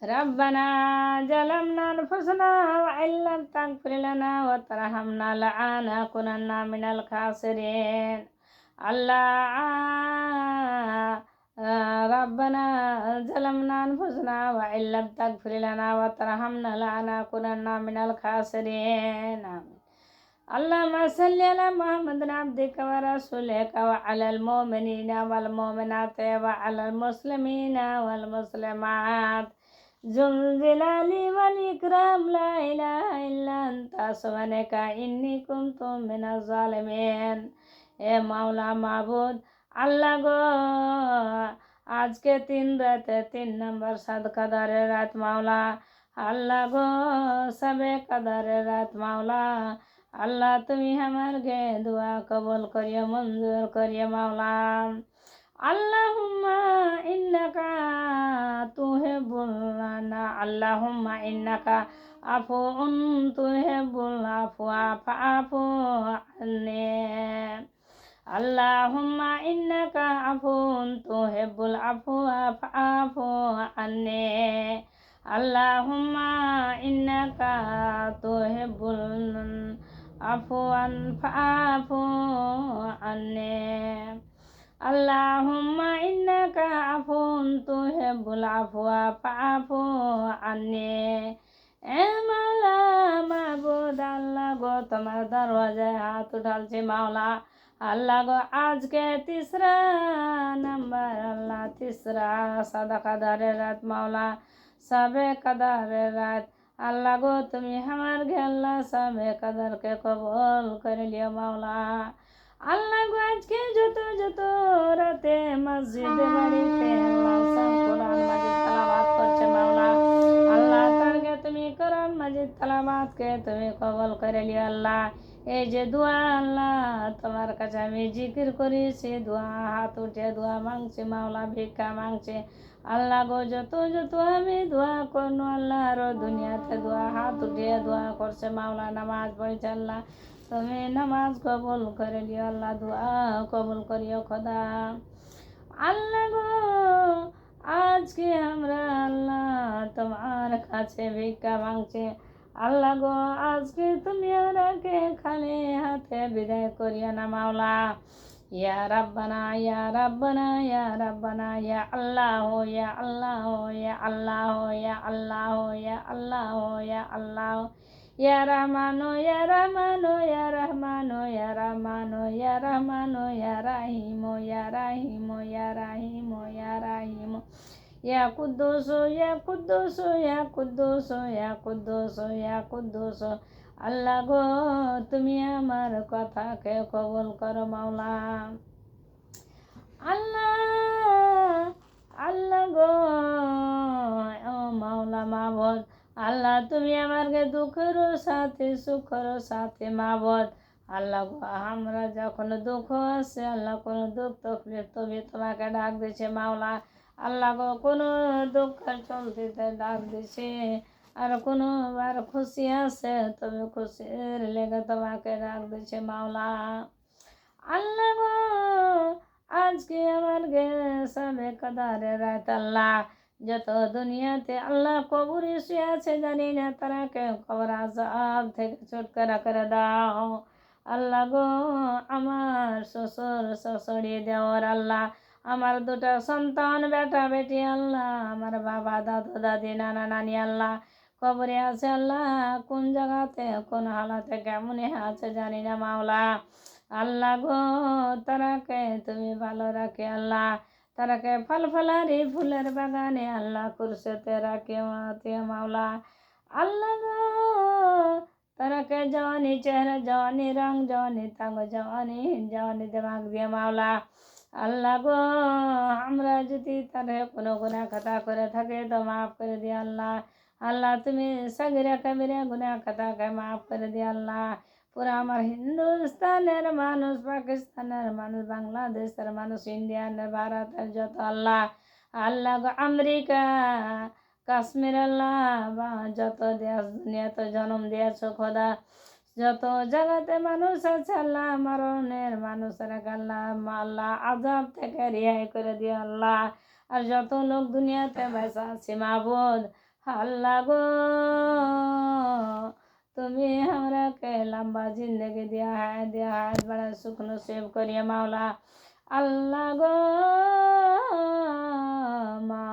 ربنا ظلمنا أنفسنا وإن لم تغفر لنا وترحمنا لنكونن من الخاسرين الله ربنا ظلمنا أنفسنا وإن لم تغفر لنا وترحمنا لنكونن من الخاسرين اللهم صل على محمد عبدك ورسولك وعلى المؤمنين والمؤمنات وعلى المسلمين والمسلمات ذو الجلال والإكرام لا إله إلا أنت سبحانك إني كنت من الظالمين এ মাওলা মাবুদ আল্লাহ গো আজকে 3 সাদকাদারের রাত মাওলা আল্লাহ গো সবে কাদারের রাত মাওলা আল্লাহ তুমি আমারকে দোয়া কবুল করিও মঞ্জুর করিও মাওলা আল্লাহুম্মা ইন্নাকা তুহিব্বুনা আল্লাহুম্মা ইন্নাকা আফুউন তুহিব্বুল আফওয়া ফাআফু আন্নি আল্লাহুম্মা ইন্নাকা আফুউন তুহিব্বুল আফওয়া ফাআফু আন্নি আল্লাহুম্মা ইন্নাকা তুহিব্বুল আফওয়ান ফাআফু আন্নি আল্লাহুম্মা ইন্নাকা আফুউন তুহিব্বুল আফওয়া ফাআফু আন্নি এ মাওলা মাবুদ আল্লাহ গো তোমার দরওয়াজায় হাত উঠালছি মাওলা আল্লাহ গো আজকে 3 আল্লাহ 3 সাদাকাদারের রাত মাওলা সবে কাদারের রাত আল্লাহ গো তুমি আমার গে আল্লাহ সবে কাদারকে কবুল করে লিও মাওলা আল্লাহ গো আজকে যত রাতে মসজিদে বাড়িতে আল্লাহ সব কোরআন মাজিদ তেলাওয়াত করছে মাওলা আল্লাহ তারকে তুমি কোরআন মাজিদ তেলাওয়াতকে তুমি কবুল করে লিও আল্লাহ এই যে দোয়া আল্লাহ তোমার কাছে আমি জিকির করি সে দোয়া হাত উঠে দোয়া মাংছে মাওলা ভিক্ষা মাংছে আল্লাহ গো যত আমি দোয়া করনো আল্লাহ আরো দুনিয়াতে দোয়া হাত উঠিয়ে দোয়া করছে মাওলা নামাজ পড়ছে আল্লাহ তুমি নামাজ কবুল করে লিও আল্লাহ দোয়া কবুল করিও খোদা আল্লাহ গো আজকে আমরা আল্লাহ তোমার কাছে ভিক্ষা মাংছে আল্লাহ গো আজকে তুমি আমাকে খালি হাতে বিদায় করিও না মাওলা ইয়া রাব্বানা ইয়া রাব্বানা ইয়া রাব্বানা ইয়া আল্লাহ ইয়া আল্লাহ ইয়া আল্লাহ ইয়া আল্লাহ ইয়া আল্লাহ ইয়া আল্লাহ ইয়া রহমানু ইয়া রহমানু ইয়া রহমানু ইয়া রহমানু ইয়া রহমানু ইয়া রাহিমু ইয়া রাহিমু ইয়া রাহিমু ইয়া রাহিমু ইয়া কুদ্দুসু ইয়া কুদ্দুসু ইয়া কুদ্দুসু ইয়া কুদ্দুসু ইয়া কুদ্দুসু আল্লাহ গো তুমি আমার কথাকে কবুল করো মাওলা আল্লাহ আল্লাহ গো ও মাওলা মাবুদ আল্লাহ তুমি আমাকে দুঃখের সাথে সুখের সাথে মাবুদ আল্লাহ গো আমরা যখন দুঃখ আছে আল্লাহ কোনো দুঃখ তকলিফ তুমি তোমাকে ডাক দিছে মাওলা আল্লাহ গো কোনো দুঃখের চলতে ডাক দিছে আর কোনো বার খুশি আছে তবে খুশির লেগে তোমাকে ডাক দিছে মাওলা আল্লাহ গো আজকে আমার সবে কাদারের রাত আল্লাহ যত দুনিয়াতে আল্লাহ কবরে শুয়ে আছে জানি না তারাকে কবর আযাব থেকে ছুটকারা করে দাও আল্লাহ গো আমার শ্বশুর শাশুড়ি দেওর আল্লাহ আমার 2টা সন্তান বেটা বেটি আল্লাহ আমার বাবা দাদু দাদি নানা নানি আল্লাহ কবরে আছে আল্লাহ কোন জায়গাতে কোন হালাতে কেমনে আছে জানি না মাওলা আল্লাহ গো তারাকে তুমি ভালো রাখে আল্লাহ তারাকে ফলফলারি ফুলের বাগানে আল্লাহ কুরসিতে রাখে মাওলা আল্লাহ গো তারাকে জওয়ানি চেহারা জওয়ানি রং জওয়ানি তাঙ্গ জওয়ানি দিমাগ দিয়ে মাওলা আল্লাহ গো আমরা যদি তারে কোনো গুনাহ খাতা করে থাকে তো মাফ করে দিয়ে আল্লাহ আল্লাহ তুমি সগিরা কবিরা গুনাহ খাতাকে মাফ করে দিয়ে আল্লাহ পুরা আমার হিন্দুস্তানের মানুষ পাকিস্তানের মানুষ বাংলাদেশের মানুষ ইন্ডিয়ানের ভারতের যত আল্লাহ আল্লাহ গো আমেরিকা কাশ্মীর আল্লাহ বা যত দেশ দুনিয়াতে জন্ম দিয়েছ খোদা যত জায়গাতে মানুষ আছে আল্লাহ মরণের মানুষের আল্লাহ আল্লাহ আযাব থেকে রেহাই করে দিও আল্লাহ আর যত লোক দুনিয়াতে বেঁচে আছে মাবুদ আল্লাহ গো তুমি हमराকে লম্বা জিন্দগি দিয়া হায়াত বড়া সুখ নসিব করিয়া মাওলা আল্লাহ গো মা